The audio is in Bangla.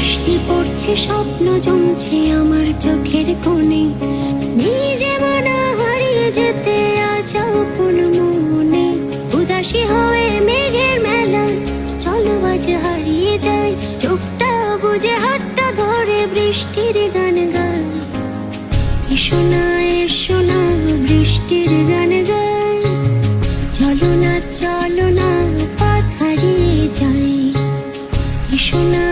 বৃষ্টি পড়ছে, স্বপ্ন জমছে আমার চোখের কোণে, নিজে মনা হারিয়ে যেতে আজ আপন মনে। উদাসী হয়ে মেঘের মেলা, চলো আজ হারিয়ে যাই, চোখটা বুঝে হাতটা ধরে বৃষ্টির গান গাই। এসো না এসো না বৃষ্টির গান গাই, চলো না পথ হারিয়ে যাই। এসো না